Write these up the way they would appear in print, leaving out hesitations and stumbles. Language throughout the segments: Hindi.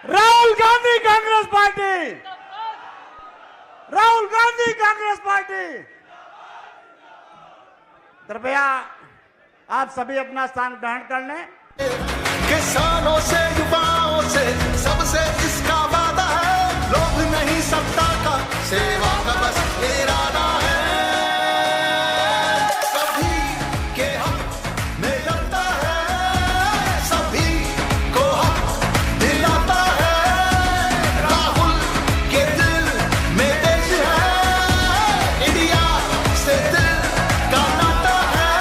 Rahul Gandhi Congress party, Rahul Gandhi Congress party. कृपया आप सभी अपना स्थान ग्रहण कर लें। किसानों से युवाओं से सबसे इसका वादा है, लोभ नहीं सत्ता का, सेवा का बस इरादा है। सभी के हक में लड़ता है, सभी को हक दिलाता है। राहुल के दिल में देश है, इंडिया से दिल का नाता है।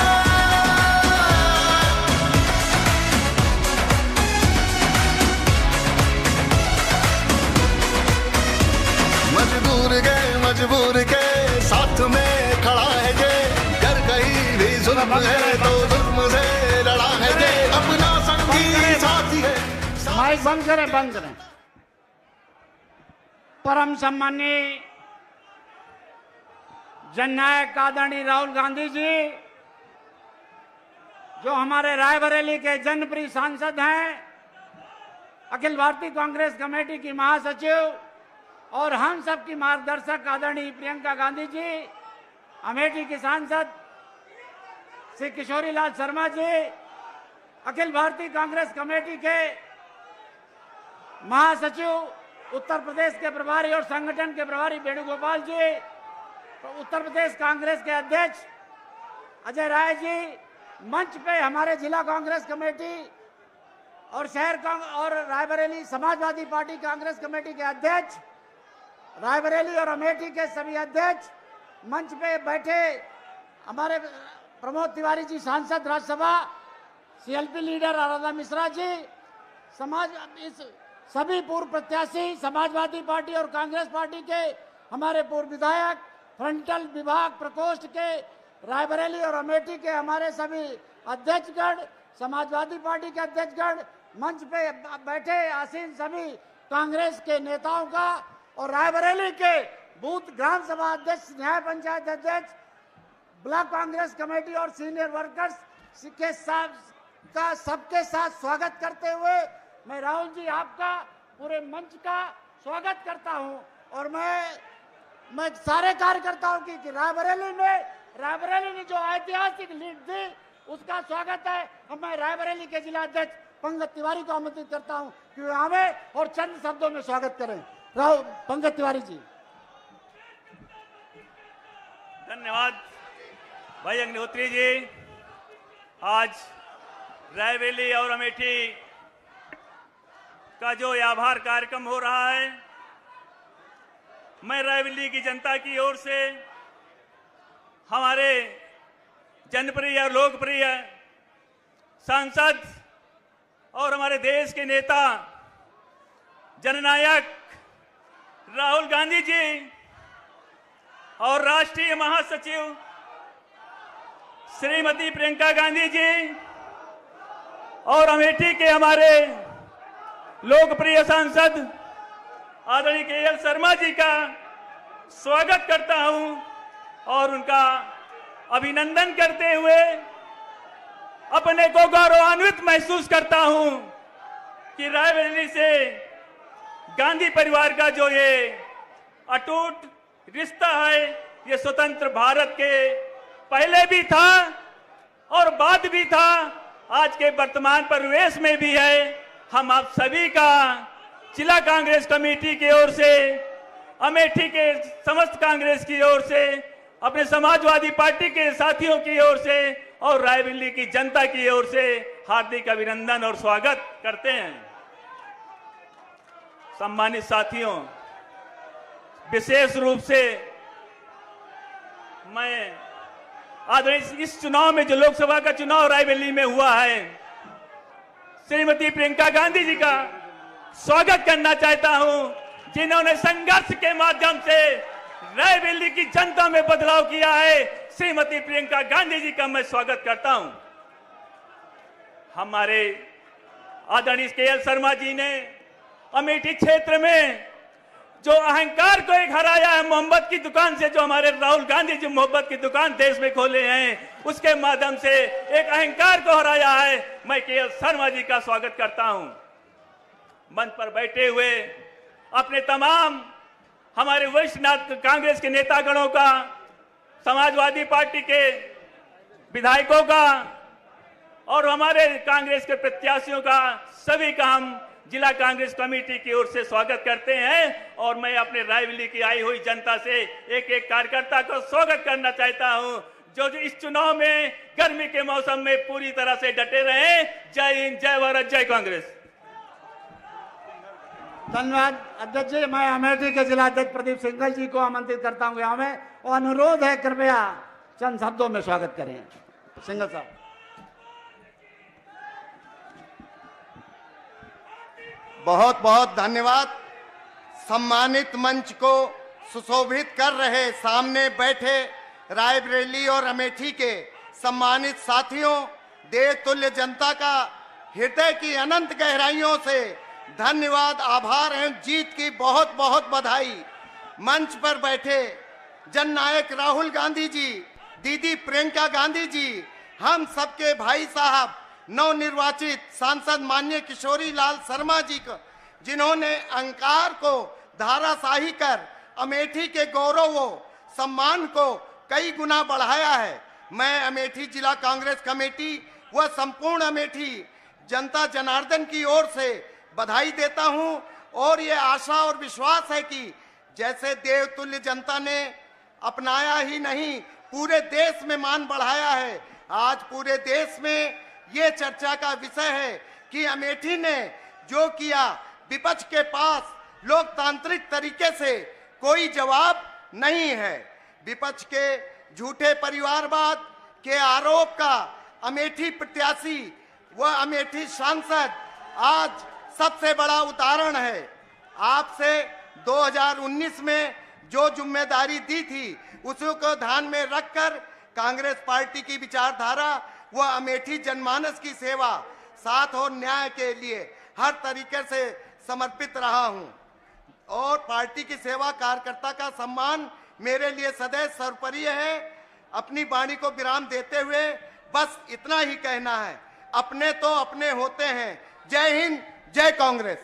मजबूर के साथ में खड़ा है जे, कर कहीं भी जुल्म है तो जुल्म से लड़ा है जे, अपना संगी साथी है। माइक बंद करें, बंद करें। परम सम्मानीय जननायक आदरणीय राहुल गांधी जी, जो हमारे रायबरेली के जनप्रिय सांसद हैं, अखिल भारतीय कांग्रेस कमेटी की महासचिव और हम सब की मार्गदर्शक आदरणीय प्रियंका गांधी जी, अमेठी की सांसद श्री किशोरी लाल शर्मा जी, अखिल भारतीय कांग्रेस कमेटी के महासचिव उत्तर प्रदेश के प्रभारी और संगठन के प्रभारी वेणुगोपाल जी, उत्तर प्रदेश कांग्रेस के अध्यक्ष अजय राय जी, मंच पे हमारे जिला कांग्रेस कमेटी और शहर और रायबरेली समाजवादी पार्टी कांग्रेस कमेटी के अध्यक्ष, रायबरेली और अमेठी के सभी अध्यक्ष, मंच पे बैठे हमारे प्रमोद तिवारी जी सांसद राज्यसभा, सीएलपी लीडर आराधना मिश्रा जी, सभी पूर्व प्रत्याशी समाजवादी पार्टी और कांग्रेस पार्टी के हमारे पूर्व विधायक, फ्रंटल विभाग प्रकोष्ठ के रायबरेली और अमेठी के हमारे सभी अध्यक्षगण, समाजवादी पार्टी के अध्यक्षगण, मंच पे बैठे आसीन सभी कांग्रेस के नेताओं का और रायबरेली के बूथ ग्राम सभा अध्यक्ष, न्याय पंचायत अध्यक्ष, ब्लॉक कांग्रेस कमेटी और सीनियर वर्कर्स के साथ सबके साथ स्वागत करते हुए मैं राहुल जी आपका पूरे मंच का स्वागत करता हूं। और मैं सारे कार्यकर्ताओं की रायबरेली ने जो ऐतिहासिक लीड दी उसका स्वागत है। अब मैं रायबरेली के जिला अध्यक्ष पंकज तिवारी को आमंत्रित करता हूं कि वे हमें और चंद शब्दों में स्वागत करें। राहुल पंकज तिवारी जी। धन्यवाद भाई अग्निहोत्री जी। आज रायबरेली और अमेठी का जो आभार कार्यक्रम हो रहा है, मैं रायबरेली की जनता की ओर से हमारे जनप्रिय और लोकप्रिय सांसद और हमारे देश के नेता जननायक राहुल गांधी जी और राष्ट्रीय महासचिव श्रीमती प्रियंका गांधी जी और अमेठी के हमारे लोकप्रिय सांसद आदरणीय केएल शर्मा जी का स्वागत करता हूं और उनका अभिनंदन करते हुए अपने को गौरवान्वित महसूस करता हूं कि रायबरेली से गांधी परिवार का जो ये अटूट रिश्ता है, ये स्वतंत्र भारत के पहले भी था और बाद भी था, आज के वर्तमान परिवेश में भी है। हम आप सभी का जिला कांग्रेस कमेटी की ओर से, अमेठी के समस्त कांग्रेस की ओर से, अपने समाजवादी पार्टी के साथियों की ओर से और रायबरेली की जनता की ओर से हार्दिक अभिनंदन और स्वागत करते हैं। सम्मानित साथियों, विशेष रूप से मैं आज इस चुनाव में जो लोकसभा का चुनाव रायबरेली में हुआ है, श्रीमती प्रियंका गांधी जी का स्वागत करना चाहता हूं, जिन्होंने संघर्ष के माध्यम से रायबरेली की जनता में बदलाव किया है। श्रीमती प्रियंका गांधी जी का मैं स्वागत करता हूं। हमारे आदरणीय केएल शर्मा जी ने अमेठी क्षेत्र में जो अहंकार को एक हराया है, मोहब्बत की दुकान से, जो हमारे राहुल गांधी जी मोहब्बत की दुकान देश में खोले हैं, उसके माध्यम से एक अहंकार को हराया है। मैं केएल शर्मा जी का स्वागत करता हूं। मंच पर बैठे हुए अपने तमाम हमारे वरिष्ठ कांग्रेस के नेतागणों का, समाजवादी पार्टी के विधायकों का और हमारे कांग्रेस के प्रत्याशियों का, सभी का हम जिला कांग्रेस कमेटी की ओर से स्वागत करते हैं। और मैं अपने रायबरेली की आई हुई जनता से एक एक कार्यकर्ता को स्वागत करना चाहता हूं, जो इस चुनाव में गर्मी के मौसम में पूरी तरह से डटे रहे। जय हिंद, जय भारत, जय कांग्रेस। धन्यवाद अध्यक्ष जी। मैं अमेठी के जिला अध्यक्ष प्रदीप सिंघल जी को आमंत्रित करता हूं यहाँ में, और अनुरोध है कृपया चंद शब्दों में स्वागत करें। सिंघल साहब। बहुत बहुत धन्यवाद। सम्मानित मंच को सुशोभित कर रहे सामने बैठे रायबरेली और अमेठी के सम्मानित साथियों, देवतुल्य जनता का हृदय की अनंत गहराइयों से धन्यवाद, आभार एवं जीत की बहुत बहुत बधाई। मंच पर बैठे जननायक राहुल गांधी जी, दीदी प्रियंका गांधी जी, हम सबके भाई साहब नवनिर्वाचित सांसद माननीय किशोरी लाल शर्मा जी को, जिन्होंने अहंकार को धाराशाही कर अमेठी के गौरव व सम्मान को कई गुना बढ़ाया है। मैं अमेठी जिला कांग्रेस कमेटी व संपूर्ण अमेठी जनता जनार्दन की ओर से बधाई देता हूं, और ये आशा और विश्वास है कि जैसे देवतुल्य जनता ने अपनाया ही नहीं, पूरे देश में मान बढ़ाया है। आज पूरे देश में ये चर्चा का विषय है कि अमेठी ने जो किया, विपक्ष के पास लोकतांत्रिक तरीके से कोई जवाब नहीं है। विपक्ष के झूठे परिवारवाद के आरोप का अमेठी प्रत्याशी व अमेठी सांसद आज सबसे बड़ा उदाहरण है। आपसे 2019 में जो जिम्मेदारी दी थी, उसी को ध्यान में रखकर कांग्रेस पार्टी की विचारधारा व अमेठी जनमानस की सेवा, साथ और न्याय के लिए हर तरीके से समर्पित रहा हूं, और पार्टी की सेवा, कार्यकर्ता का सम्मान मेरे लिए सदैव सर्वोपरि है। अपनी वाणी को विराम देते हुए बस इतना ही कहना है, अपने तो अपने होते हैं। जय हिंद, जय कांग्रेस।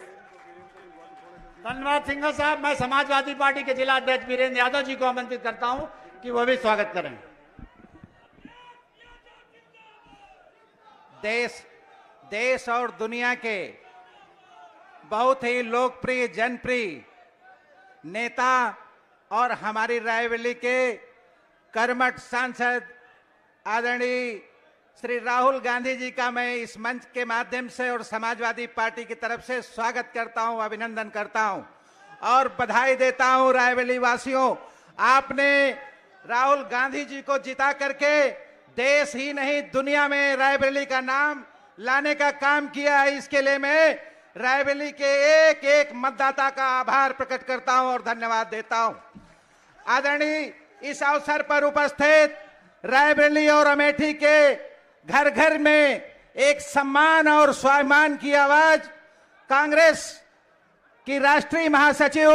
धन्यवाद सिंघल साहब। मैं समाजवादी पार्टी के जिला अध्यक्ष वीरेंद्र यादव जी को आमंत्रित करता हूं कि वह भी स्वागत करें। देश और दुनिया के बहुत ही लोकप्रिय, जनप्रिय नेता और हमारी रायबरेली के कर्मठ सांसद आदरणीय श्री राहुल गांधी जी का मैं इस मंच के माध्यम से और समाजवादी पार्टी की तरफ से स्वागत करता हूं, अभिनंदन करता हूं और बधाई देता हूं। रायबरेली वासियों, आपने राहुल गांधी जी को जिता करके देश ही नहीं दुनिया में रायबरेली का नाम लाने का काम किया है। इसके लिए मैं रायबरेली के एक एक मतदाता का आभार प्रकट करता हूं और धन्यवाद देता हूं। आदरणीय, इस अवसर पर उपस्थित रायबरेली और अमेठी के घर घर में एक सम्मान और स्वाभिमान की आवाज कांग्रेस की राष्ट्रीय महासचिव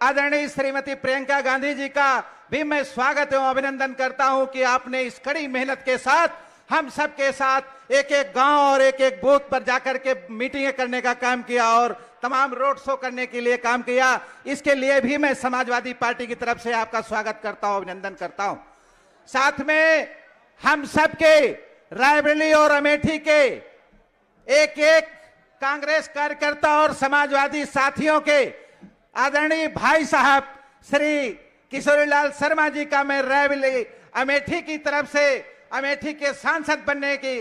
आदरणीय श्रीमती प्रियंका गांधी जी का भी मैं स्वागत एवं अभिनंदन करता हूं कि आपने इस कड़ी मेहनत के साथ हम सबके साथ एक एक गांव और एक एक बूथ पर जाकर के मीटिंगें करने का काम किया और तमाम रोड शो करने के लिए काम किया। इसके लिए भी मैं समाजवादी पार्टी की तरफ से आपका स्वागत करता हूं, अभिनंदन करता हूं। साथ में हम सबके रायबरेली और अमेठी के एक एक कांग्रेस कार्यकर्ता और समाजवादी साथियों के आदरणीय भाई साहब श्री किशोरीलाल शर्मा जी का मैं रायबरेली अमेठी की तरफ से अमेठी के सांसद बनने की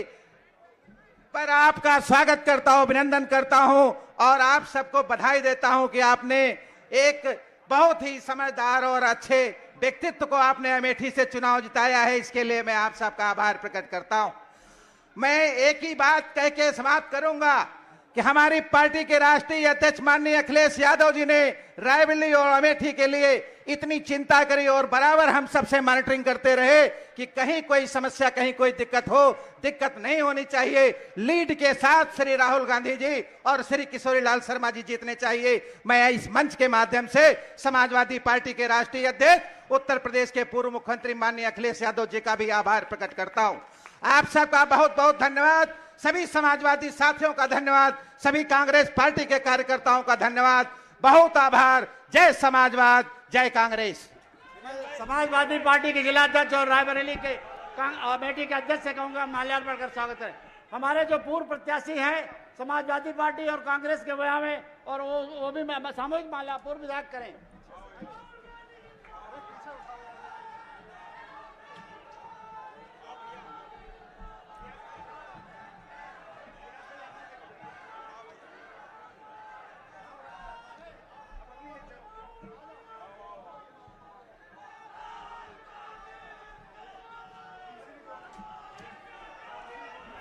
पर आपका स्वागत करता हूं, अभिनंदन करता हूं और आप सबको बधाई देता हूं कि आपने एक बहुत ही समझदार और अच्छे व्यक्तित्व को आपने अमेठी से चुनाव जिताया है। इसके लिए मैं आप सबका आभार प्रकट करता हूं। मैं एक ही बात कह के समाप्त करूंगा कि हमारी पार्टी के राष्ट्रीय अध्यक्ष माननीय अखिलेश यादव जी ने रायबरेली और अमेठी के लिए इतनी चिंता करी और बराबर हम सबसे मॉनिटरिंग करते रहे कि कहीं कोई समस्या, कहीं कोई दिक्कत हो, दिक्कत नहीं होनी चाहिए। लीड के साथ श्री राहुल गांधी जी और श्री किशोरीलाल शर्मा जी जीतने चाहिए। मैं इस मंच के माध्यम से समाजवादी पार्टी के राष्ट्रीय अध्यक्ष उत्तर प्रदेश के पूर्व मुख्यमंत्री माननीय अखिलेश यादव जी का भी आभार प्रकट करता हूं। आप सबका बहुत बहुत धन्यवाद। सभी समाजवादी साथियों का धन्यवाद, सभी कांग्रेस पार्टी के कार्यकर्ताओं का धन्यवाद, बहुत आभार। जय समाजवाद, जय कांग्रेस। समाजवादी पार्टी के जिलाध्यक्ष और रायबरेली के अमेठी के अध्यक्ष से कहूंगा माल्यार्पण कर स्वागत है। हमारे जो पूर्व प्रत्याशी हैं समाजवादी पार्टी और कांग्रेस के वजह में, और वो भी सामूहिक माल्या पूर्व विधायक करें।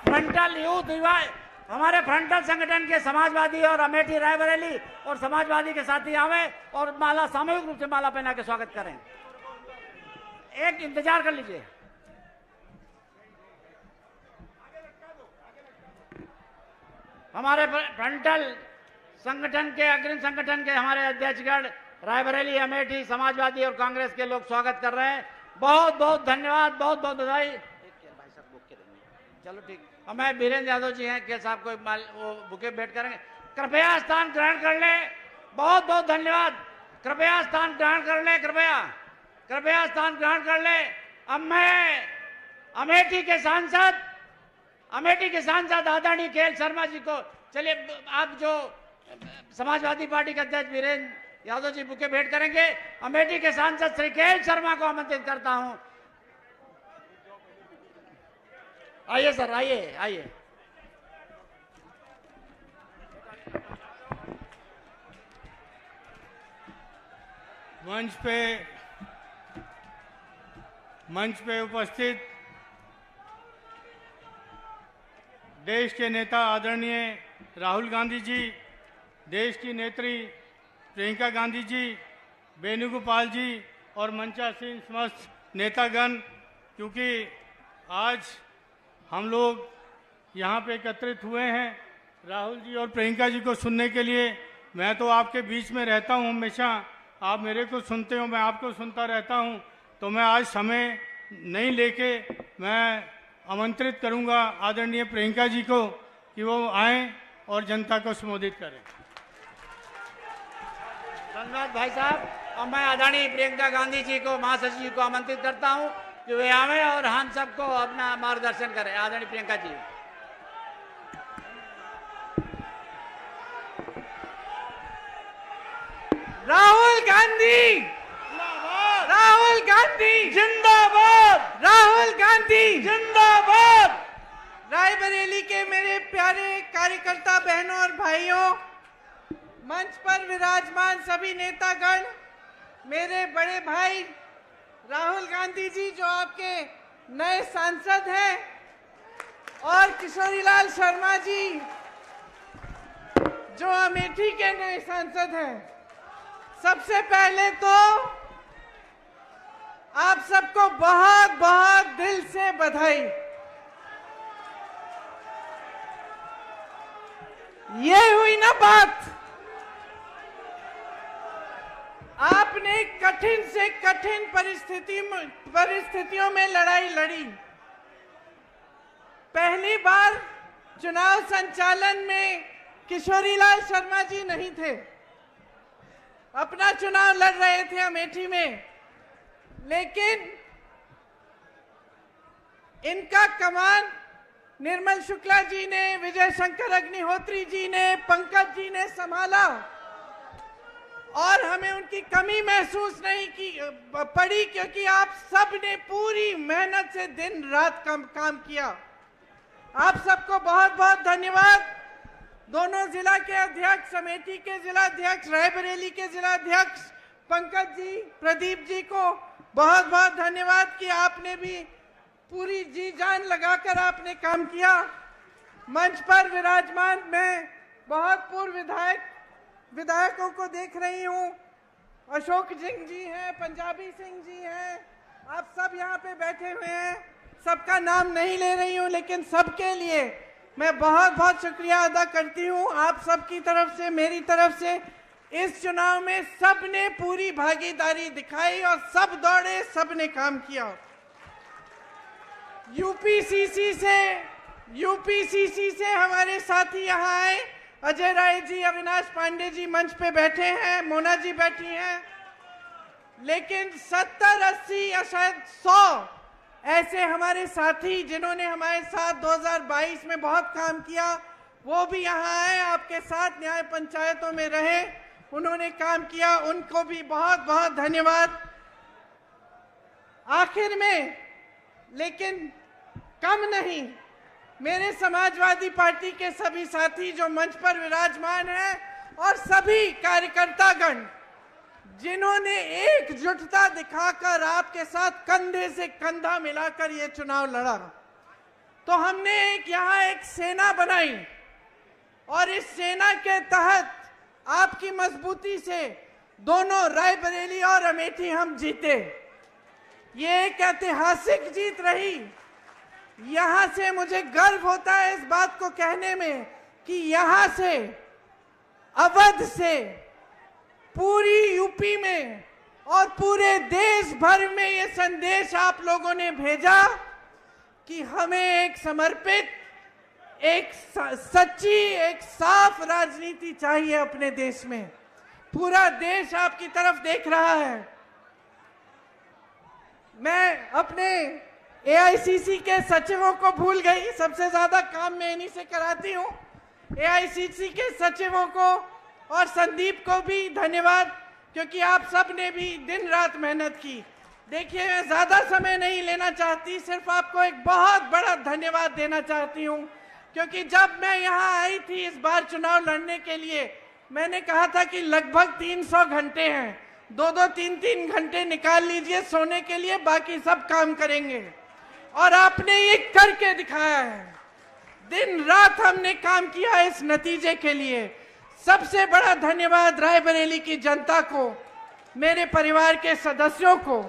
फ्रंटल यूथ युवा हमारे फ्रंटल संगठन के समाजवादी और अमेठी रायबरेली और समाजवादी के साथी आवे और माला सामूहिक रूप से माला पहना के स्वागत करें। एक इंतजार कर लीजिए। हमारे फ्रंटल संगठन के अग्रिम संगठन के हमारे अध्यक्षगण रायबरेली, अमेठी, समाजवादी और कांग्रेस के लोग स्वागत कर रहे हैं। बहुत बहुत धन्यवाद, बहुत बहुत बधाई। चलो ठीक, हमें बीरेंद्र यादव जी हैं, के साहब को वो बुके भेंट करेंगे। कृपया स्थान ग्रहण कर ले। बहुत बहुत धन्यवाद। कृपया स्थान ग्रहण कर ले, कृपया स्थान ग्रहण कर ले। अब मैं अमेठी के सांसद आदरणीय के.एल. शर्मा जी को, चलिए आप जो समाजवादी पार्टी के अध्यक्ष बीरेंद्र यादव जी बुके भेंट करेंगे, अमेठी के सांसद श्री के.एल. शर्मा को आमंत्रित करता हूं। आइए सर, आइए। मंच पे उपस्थित देश के नेता आदरणीय राहुल गांधी जी, देश की नेत्री प्रियंका गांधी जी, वेणुगोपाल जी और मंचासीन समस्त नेतागण, क्योंकि आज हम लोग यहाँ पे एकत्रित हुए हैं राहुल जी और प्रियंका जी को सुनने के लिए। मैं तो आपके बीच में रहता हूँ हमेशा, आप मेरे को सुनते हो, मैं आपको सुनता रहता हूँ, तो मैं आज समय नहीं लेके मैं आमंत्रित करूँगा आदरणीय प्रियंका जी को कि वो आएँ और जनता को संबोधित करें। धन्यवाद भाई साहब। और मैं आदरणीय प्रियंका गांधी जी को, महासचिव जी को आमंत्रित करता हूँ कि वे आवे और हम सबको अपना मार्गदर्शन करें। आदरणीय प्रियंका जी। राहुल गांधी, राहुल गांधी जिंदाबाद, राहुल गांधी जिंदाबाद। रायबरेली के मेरे प्यारे कार्यकर्ता बहनों और भाइयों, मंच पर विराजमान सभी नेतागण, मेरे बड़े भाई राहुल गांधी जी जो आपके नए सांसद हैं, और किशोरीलाल शर्मा जी जो अमेठी के नए सांसद हैं, सबसे पहले तो आप सबको बहुत बहुत दिल से बधाई। ये हुई ना बात, आपने कठिन से कठिन परिस्थितियों में लड़ाई लड़ी। पहली बार चुनाव संचालन में किशोरीलाल शर्मा जी नहीं थे, अपना चुनाव लड़ रहे थे अमेठी में, लेकिन इनका कमान निर्मल शुक्ला जी ने, विजय शंकर अग्निहोत्री जी ने, पंकज जी ने संभाला, और हमें उनकी कमी महसूस नहीं पड़ी, क्योंकि आप सब ने पूरी मेहनत से दिन रात काम किया। आप सबको बहुत बहुत धन्यवाद। दोनों जिला के अध्यक्ष, अमेठी के जिला अध्यक्ष, रायबरेली के जिला अध्यक्ष पंकज जी, प्रदीप जी को बहुत बहुत धन्यवाद कि आपने भी पूरी जी जान लगाकर आपने काम किया। मंच पर विराजमान मैं बहुत पूर्व विधायकों को देख रही हूँ। अशोक सिंह जी हैं, पंजाबी सिंह जी हैं, आप सब यहाँ पे बैठे हुए हैं। सबका नाम नहीं ले रही हूँ, लेकिन सबके लिए मैं बहुत बहुत शुक्रिया अदा करती हूँ आप सबकी तरफ से, मेरी तरफ से। इस चुनाव में सबने पूरी भागीदारी दिखाई और सब दौड़े, सबने काम किया। यूपीसीसी से यूपीसीसी से हमारे साथी यहाँ आए, अजय राय जी, अविनाश पांडे जी मंच पे बैठे हैं, मोना जी बैठी हैं, लेकिन 70, 80 या शायद 100 ऐसे हमारे साथी जिन्होंने हमारे साथ 2022 में बहुत काम किया, वो भी यहाँ आए, आपके साथ न्याय पंचायतों में रहे, उन्होंने काम किया, उनको भी बहुत बहुत धन्यवाद। आखिर में, लेकिन कम नहीं, मेरे समाजवादी पार्टी के सभी साथी जो मंच पर विराजमान हैं और सभी कार्यकर्तागण जिन्होंने एकजुटता दिखाकर आपके साथ कंधे से कंधा मिलाकर ये चुनाव लड़ा, तो हमने यहाँ एक सेना बनाई और इस सेना के तहत आपकी मजबूती से दोनों रायबरेली और अमेठी हम जीते। ये एक ऐतिहासिक जीत रही। यहां से मुझे गर्व होता है इस बात को कहने में कि यहां से, अवध से, पूरी यूपी में और पूरे देश भर में ये संदेश आप लोगों ने भेजा कि हमें एक समर्पित, एक सच्ची, एक साफ राजनीति चाहिए अपने देश में। पूरा देश आपकी तरफ देख रहा है। मैं अपने एआईसीसी के सचिवों को भूल गई, सबसे ज्यादा काम मैं इन्हीं से कराती हूँ। एआईसीसी के सचिवों को और संदीप को भी धन्यवाद, क्योंकि आप सब ने भी दिन रात मेहनत की। देखिए, मैं ज्यादा समय नहीं लेना चाहती, सिर्फ आपको एक बहुत बड़ा धन्यवाद देना चाहती हूँ, क्योंकि जब मैं यहाँ आई थी इस बार चुनाव लड़ने के लिए, मैंने कहा था कि लगभग 300 घंटे हैं, 2-2, 3-3 घंटे निकाल लीजिए सोने के लिए, बाकी सब काम करेंगे। और आपने ये करके दिखाया है। दिन रात हमने काम किया इस नतीजे के लिए। सबसे बड़ा धन्यवाद रायबरेली की जनता को, मेरे परिवार के सदस्यों को,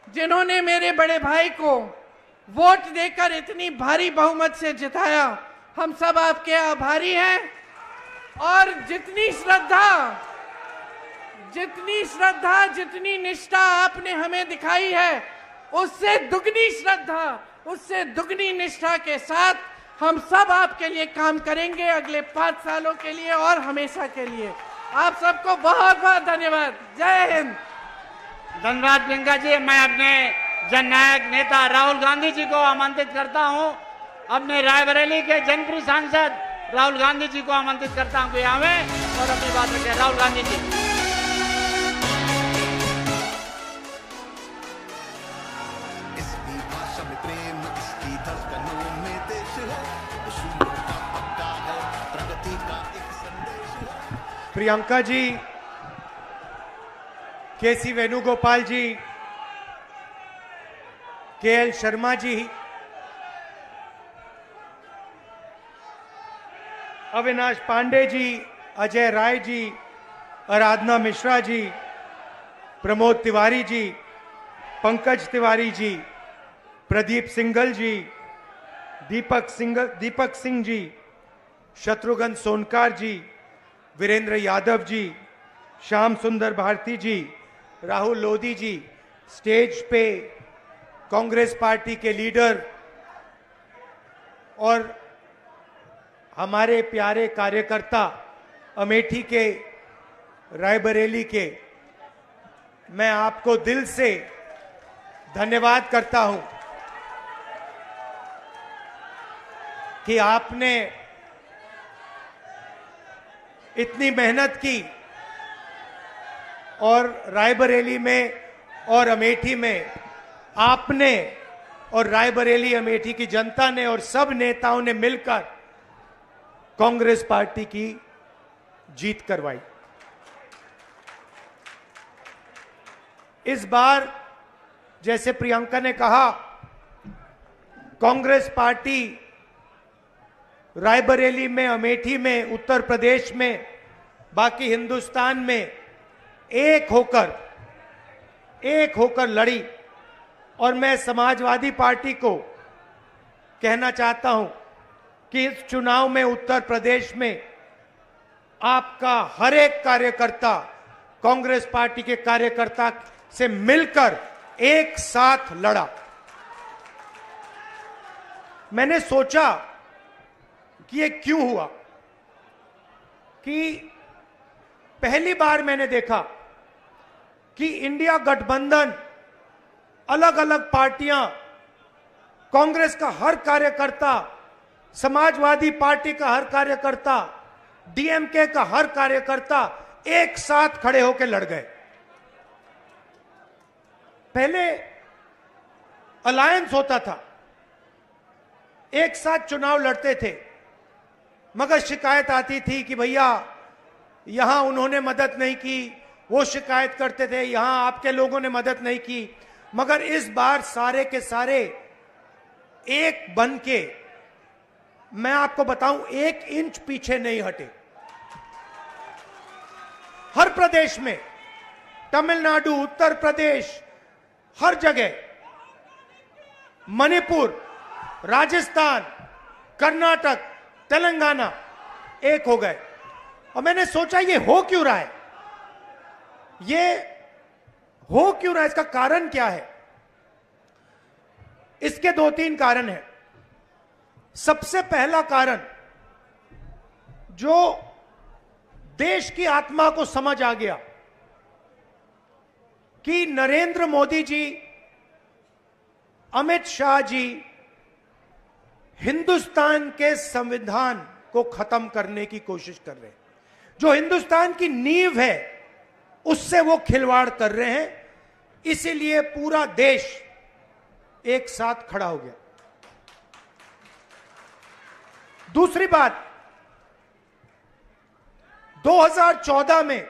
जिन्होंने मेरे बड़े भाई को वोट देकर इतनी भारी बहुमत से जिताया। हम सब आपके आभारी हैं। और जितनी श्रद्धा, जितनी निष्ठा आपने हमें दिखाई है, उससे दुगनी श्रद्धा, उससे दुगनी निष्ठा के साथ हम सब आपके लिए काम करेंगे अगले 5 सालों के लिए और हमेशा के लिए। आप सबको बहुत बहुत धन्यवाद। जय हिंद। धन्यवाद प्रियंका जी। मैं अपने जननायक नेता राहुल गांधी जी को आमंत्रित करता हूं, अपने रायबरेली के जनप्रिय सांसद राहुल गांधी जी को आमंत्रित करता हूं कि यहाँ में और अपनी बात रखें। राहुल गांधी जी। इसकी भाषा में प्रेम, इसकी धड़कनों में देश है, असूलों का पक्का है, प्रगति का एक संदेश है। प्रियंका जी, केसी वेणुगोपाल जी, केएल शर्मा जी, अविनाश पांडे जी, अजय राय जी, आराधना मिश्रा जी, प्रमोद तिवारी जी, पंकज तिवारी जी, प्रदीप सिंघल जी, दीपक सिंह जी, शत्रुघ्न सोनकार जी, वीरेंद्र यादव जी, श्याम सुंदर भारती जी, राहुल लोधी जी, स्टेज पे कांग्रेस पार्टी के लीडर और हमारे प्यारे कार्यकर्ता अमेठी के, रायबरेली के, मैं आपको दिल से धन्यवाद करता हूं कि आपने इतनी मेहनत की और रायबरेली में और अमेठी में आपने और रायबरेली अमेठी की जनता ने और सब नेताओं ने मिलकर कांग्रेस पार्टी की जीत करवाई। इस बार जैसे प्रियंका ने कहा, कांग्रेस पार्टी रायबरेली में, अमेठी में, उत्तर प्रदेश में, बाकी हिंदुस्तान में एक होकर लड़ी। और मैं समाजवादी पार्टी को कहना चाहता हूं कि इस चुनाव में उत्तर प्रदेश में आपका हर एक कार्यकर्ता कांग्रेस पार्टी के कार्यकर्ता से मिलकर एक साथ लड़ा। मैंने सोचा कि ये क्यों हुआ, कि पहली बार मैंने देखा कि इंडिया गठबंधन, अलग अलग पार्टियां, कांग्रेस का हर कार्यकर्ता, समाजवादी पार्टी का हर कार्यकर्ता, डीएमके का हर कार्यकर्ता एक साथ खड़े होकर लड़ गए। पहले अलायंस होता था, एक साथ चुनाव लड़ते थे, मगर शिकायत आती थी कि भैया यहां उन्होंने मदद नहीं की, वो शिकायत करते थे यहां आपके लोगों ने मदद नहीं की। मगर इस बार सारे के सारे एक बन के, मैं आपको बताऊं, 1 इंच पीछे नहीं हटे। हर प्रदेश में, तमिलनाडु, उत्तर प्रदेश, हर जगह, मणिपुर, राजस्थान, कर्नाटक, तेलंगाना एक हो गए। और मैंने सोचा ये हो क्यों रहा है, ये हो क्यों रहा है, इसका कारण क्या है? इसके 2-3 कारण हैं। सबसे पहला कारण, जो देश की आत्मा को समझ आ गया कि नरेंद्र मोदी जी, अमित शाह जी हिंदुस्तान के संविधान को खत्म करने की कोशिश कर रहे हैं। जो हिंदुस्तान की नींव है उससे वो खिलवाड़ कर रहे हैं, इसीलिए पूरा देश एक साथ खड़ा हो गया। दूसरी बात, 2014 में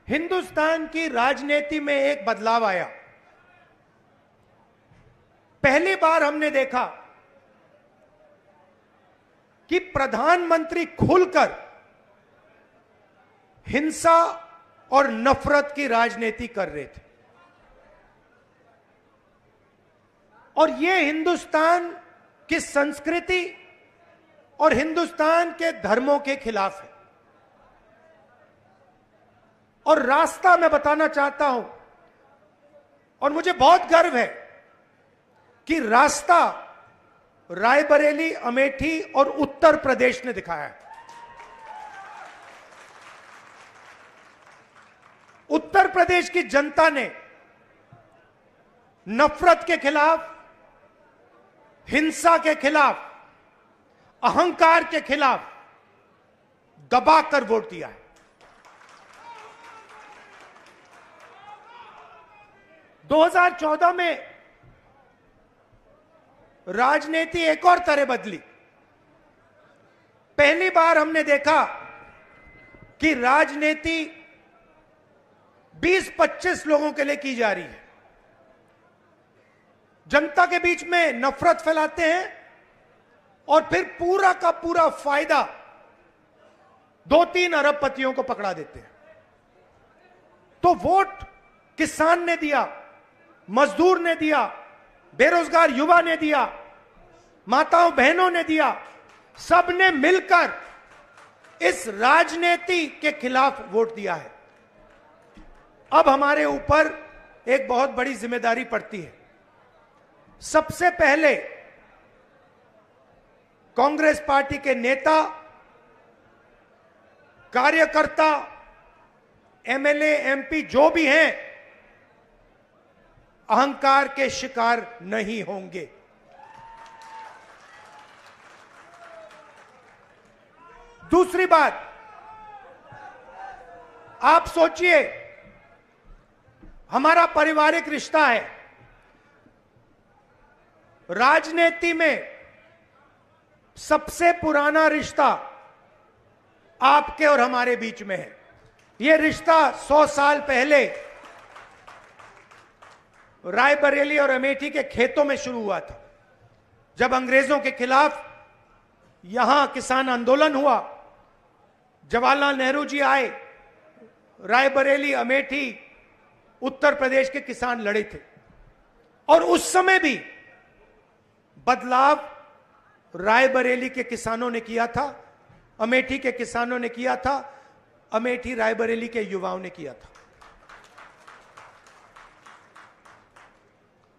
हिंदुस्तान की राजनीति में एक बदलाव आया। पहली बार हमने देखा कि प्रधानमंत्री खुलकर हिंसा और नफरत की राजनीति कर रहे थे, और यह हिंदुस्तान की संस्कृति और हिंदुस्तान के धर्मों के खिलाफ है। और रास्ता मैं बताना चाहता हूं, और मुझे बहुत गर्व है कि रास्ता रायबरेली, अमेठी और उत्तर प्रदेश ने दिखाया है। उत्तर प्रदेश की जनता ने नफरत के खिलाफ, हिंसा के खिलाफ, अहंकार के खिलाफ दबाकर वोट दिया है। 2014 में राजनीति एक और तरह बदली। पहली बार हमने देखा कि राजनीति 20-25 लोगों के लिए की जा रही है। जनता के बीच में नफरत फैलाते हैं और फिर पूरा का पूरा फायदा 2-3 अरबपतियों को पकड़ा देते हैं। तो वोट किसान ने दिया, मजदूर ने दिया, बेरोजगार युवा ने दिया, माताओं बहनों ने दिया, सबने मिलकर इस राजनीति के खिलाफ वोट दिया है। अब हमारे ऊपर एक बहुत बड़ी जिम्मेदारी पड़ती है। सबसे पहले कांग्रेस पार्टी के नेता, कार्यकर्ता, एमएलए, एमपी जो भी हैं, अहंकार के शिकार नहीं होंगे। दूसरी बात, आप सोचिए, हमारा पारिवारिक रिश्ता है। राजनीति में सबसे पुराना रिश्ता आपके और हमारे बीच में है। यह रिश्ता 100 साल पहले रायबरेली और अमेठी के खेतों में शुरू हुआ था। जब अंग्रेजों के खिलाफ यहां किसान आंदोलन हुआ, जवाहरलाल नेहरू जी आए, रायबरेली, अमेठी, उत्तर प्रदेश के किसान लड़े थे। और उस समय भी बदलाव रायबरेली के किसानों ने किया था, अमेठी के किसानों ने किया था, अमेठी रायबरेली के युवाओं ने किया था।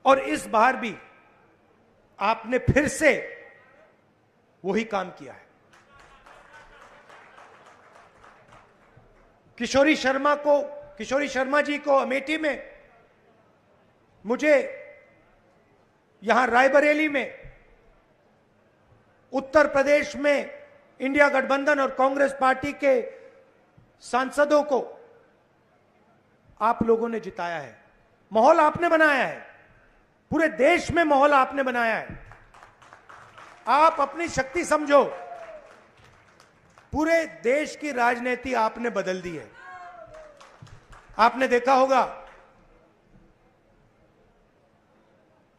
और इस बार भी आपने फिर से वही काम किया है। किशोरी शर्मा जी को अमेठी में, मुझे यहां रायबरेली में, उत्तर प्रदेश में इंडिया गठबंधन और कांग्रेस पार्टी के सांसदों को आप लोगों ने जिताया है। माहौल आपने बनाया है, पूरे देश में माहौल आपने बनाया है। आप अपनी शक्ति समझो, पूरे देश की राजनीति आपने बदल दी है। आपने देखा होगा,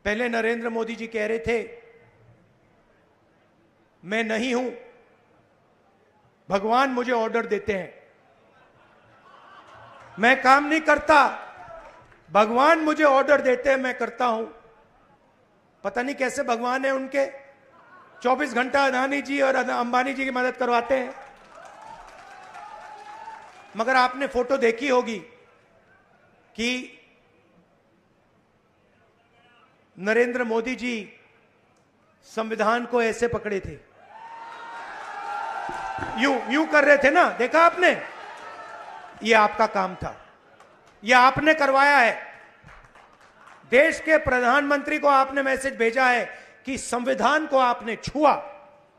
पहले नरेंद्र मोदी जी कह रहे थे मैं नहीं हूं, भगवान मुझे ऑर्डर देते हैं, मैं काम नहीं करता, भगवान मुझे ऑर्डर देते हैं, मैं करता हूं। पता नहीं कैसे भगवान है उनके, 24 घंटा अदानी जी और अंबानी जी की मदद करवाते हैं। मगर आपने फोटो देखी होगी कि नरेंद्र मोदी जी संविधान को ऐसे पकड़े थे, यूं कर रहे थे ना, देखा आपने? यह आपका काम था, यह आपने करवाया है। देश के प्रधानमंत्री को आपने मैसेज भेजा है कि संविधान को आपने छुआ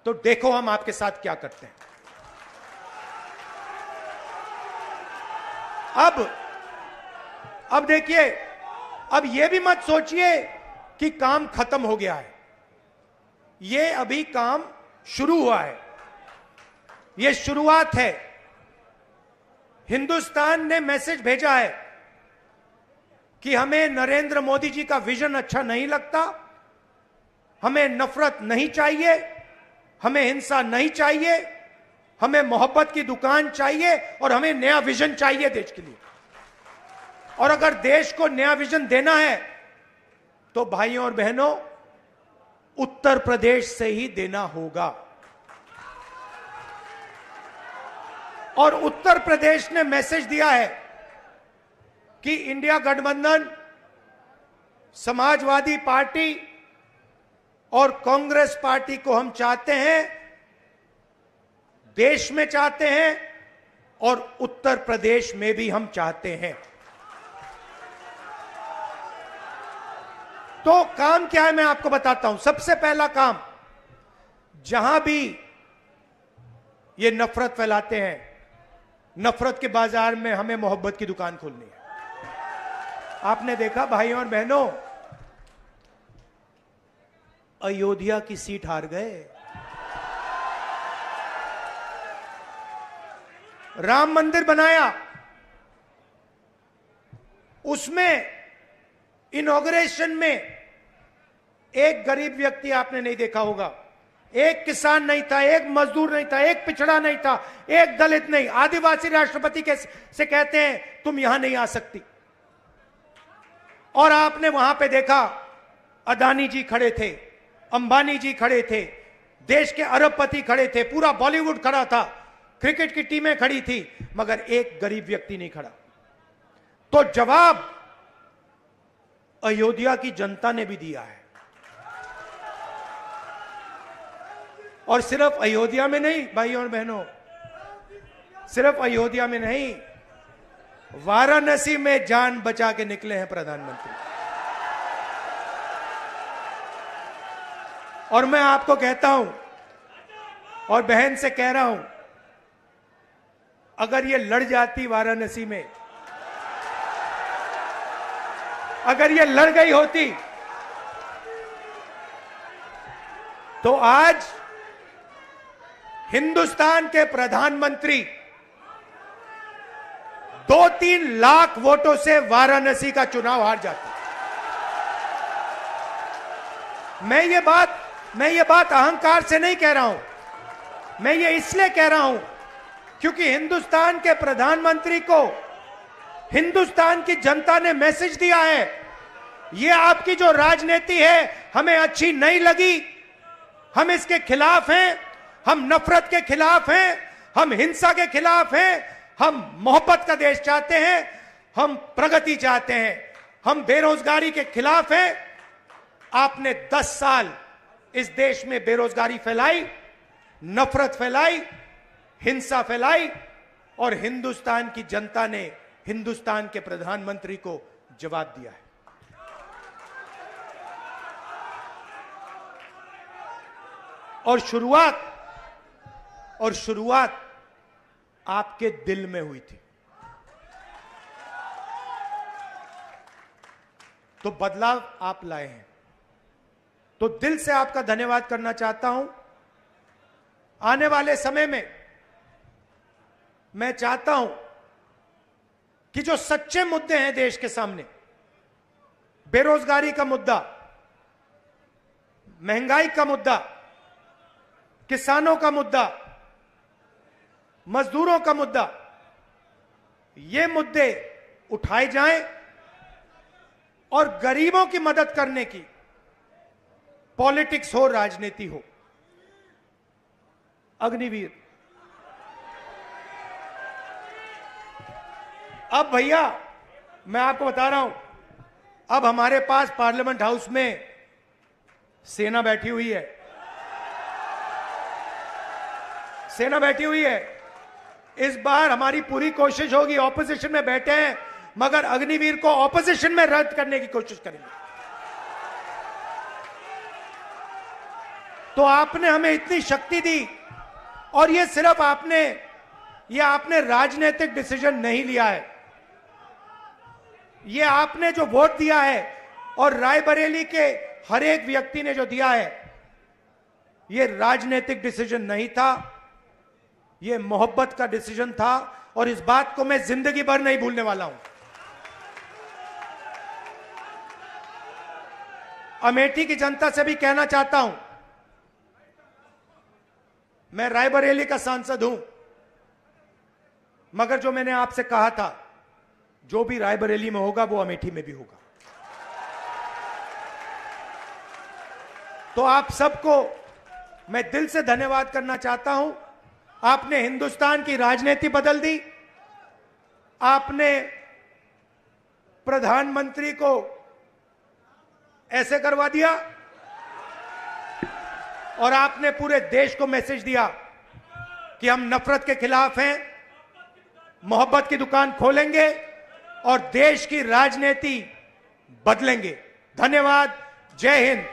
तो देखो हम आपके साथ क्या करते हैं। अब देखिए, अब यह भी मत सोचिए कि काम खत्म हो गया है, यह अभी काम शुरू हुआ है, यह शुरुआत है। हिंदुस्तान ने मैसेज भेजा है कि हमें नरेंद्र मोदी जी का विजन अच्छा नहीं लगता, हमें नफरत नहीं चाहिए, हमें हिंसा नहीं चाहिए, हमें मोहब्बत की दुकान चाहिए और हमें नया विजन चाहिए देश के लिए। और अगर देश को नया विजन देना है तो भाइयों और बहनों, उत्तर प्रदेश से ही देना होगा। और उत्तर प्रदेश ने मैसेज दिया है कि इंडिया गठबंधन, समाजवादी पार्टी और कांग्रेस पार्टी को हम चाहते हैं, देश में चाहते हैं और उत्तर प्रदेश में भी हम चाहते हैं। तो काम क्या है मैं आपको बताता हूं। सबसे पहला काम, जहां भी ये नफरत फैलाते हैं, नफरत के बाजार में हमें मोहब्बत की दुकान खोलनी है। आपने देखा भाइयों और बहनों, अयोध्या की सीट हार गए, राम मंदिर बनाया, उसमें इनॉग्रेशन में एक गरीब व्यक्ति आपने नहीं देखा होगा, एक किसान नहीं था, एक मजदूर नहीं था, एक पिछड़ा नहीं था, एक दलित नहीं, आदिवासी राष्ट्रपति से कहते हैं तुम यहां नहीं आ सकती। और आपने वहां पे देखा अदानी जी खड़े थे, अंबानी जी खड़े थे, देश के अरबपति खड़े थे, पूरा बॉलीवुड खड़ा था, क्रिकेट की टीमें खड़ी थी, मगर एक गरीब व्यक्ति नहीं खड़ा। तो जवाब अयोध्या की जनता ने भी दिया है। और सिर्फ अयोध्या में नहीं भाइयों और बहनों, सिर्फ अयोध्या में नहीं, वाराणसी में जान बचा के निकले हैं प्रधानमंत्री। और मैं आपको कहता हूं और बहन से कह रहा हूं, अगर ये लड़ जाती वाराणसी में, अगर ये लड़ गई होती तो आज हिंदुस्तान के प्रधानमंत्री 2-3 लाख वोटों से वाराणसी का चुनाव हार जाते। मैं ये बात अहंकार से नहीं कह रहा हूं, मैं ये इसलिए कह रहा हूं क्योंकि हिंदुस्तान के प्रधानमंत्री को हिंदुस्तान की जनता ने मैसेज दिया है, ये आपकी जो राजनीति है हमें अच्छी नहीं लगी, हम इसके खिलाफ हैं, हम नफरत के खिलाफ हैं, हम हिंसा के खिलाफ हैं, हम मोहब्बत का देश चाहते हैं, हम प्रगति चाहते हैं, हम बेरोजगारी के खिलाफ हैं। आपने 10 साल इस देश में बेरोजगारी फैलाई, नफरत फैलाई, हिंसा फैलाई और हिंदुस्तान की जनता ने हिंदुस्तान के प्रधानमंत्री को जवाब दिया है। और शुरुआत आपके दिल में हुई थी। तो बदलाव आप लाए हैं, तो दिल से आपका धन्यवाद करना चाहता हूं। आने वाले समय में मैं चाहता हूं कि जो सच्चे मुद्दे हैं देश के सामने, बेरोजगारी का मुद्दा, महंगाई का मुद्दा, किसानों का मुद्दा, मजदूरों का मुद्दा, ये मुद्दे उठाए जाएं और गरीबों की मदद करने की पॉलिटिक्स हो, राजनीति हो। अग्निवीर, अब भैया मैं आपको बता रहा हूं, अब हमारे पास पार्लियामेंट हाउस में सेना बैठी हुई है, सेना बैठी हुई है। इस बार हमारी पूरी कोशिश होगी, ऑपोजिशन में बैठे हैं मगर अग्निवीर को ऑपोजिशन में रद्द करने की कोशिश करेंगे। तो आपने हमें इतनी शक्ति दी और ये सिर्फ आपने राजनीतिक डिसीजन नहीं लिया है, ये आपने जो वोट दिया है और रायबरेली के हर एक व्यक्ति ने जो दिया है, ये राजनीतिक डिसीजन नहीं था, ये मोहब्बत का डिसीजन था और इस बात को मैं जिंदगी भर नहीं भूलने वाला हूं। अमेठी की जनता से भी कहना चाहता हूं, मैं रायबरेली का सांसद हूं, मगर जो मैंने आपसे कहा था, जो भी रायबरेली में होगा वो अमेठी में भी होगा। तो आप सबको मैं दिल से धन्यवाद करना चाहता हूं। आपने हिंदुस्तान की राजनीति बदल दी, आपने प्रधानमंत्री को ऐसे करवा दिया और आपने पूरे देश को मैसेज दिया कि हम नफरत के खिलाफ हैं, मोहब्बत की दुकान खोलेंगे और देश की राजनीति बदलेंगे। धन्यवाद। जय हिंद,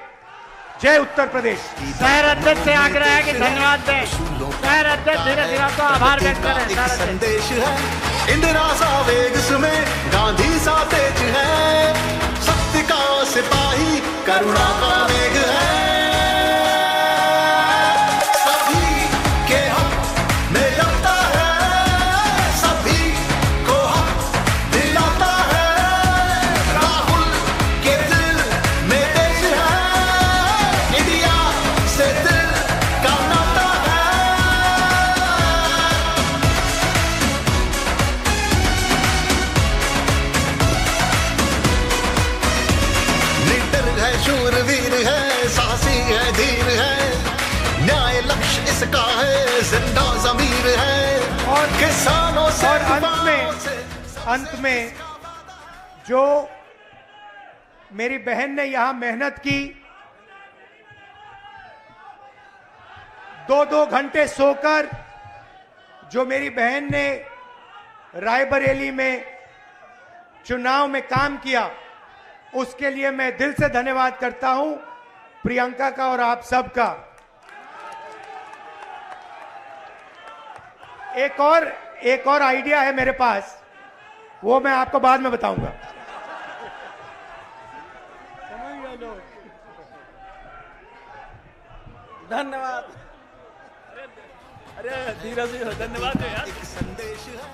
जय उत्तर प्रदेश। शहर अध्यक्ष से आग्रह है कि धन्यवाद दें। शहर अध्यक्ष धीरे धीरे तो आभार व्यक्त करें। संदेश है इंदिरा सा वेग में, गांधी सा तेज है, सत्य का सिपाही करुणा का वेग है। सभी के हक में लड़ता है, सभी को हक दिलाता है। राहुल के दिल में देश है, इंडिया से दिल का नाता है। निडर है, शूरवीर है, साहसी है, धीर है, न्याय लक्ष्य इसका है, जिंदा जमीर है और किसानों से और अंत में जो मेरी बहन ने यहां मेहनत की, 2-2 घंटे सोकर जो मेरी बहन ने रायबरेली में चुनाव में काम किया, उसके लिए मैं दिल से धन्यवाद करता हूं, प्रियंका का और आप सबका। एक और आइडिया है मेरे पास, वो मैं आपको बाद में बताऊंगा। धन्यवाद। अरे धीरज जी, धन्यवाद यार। संदेश है।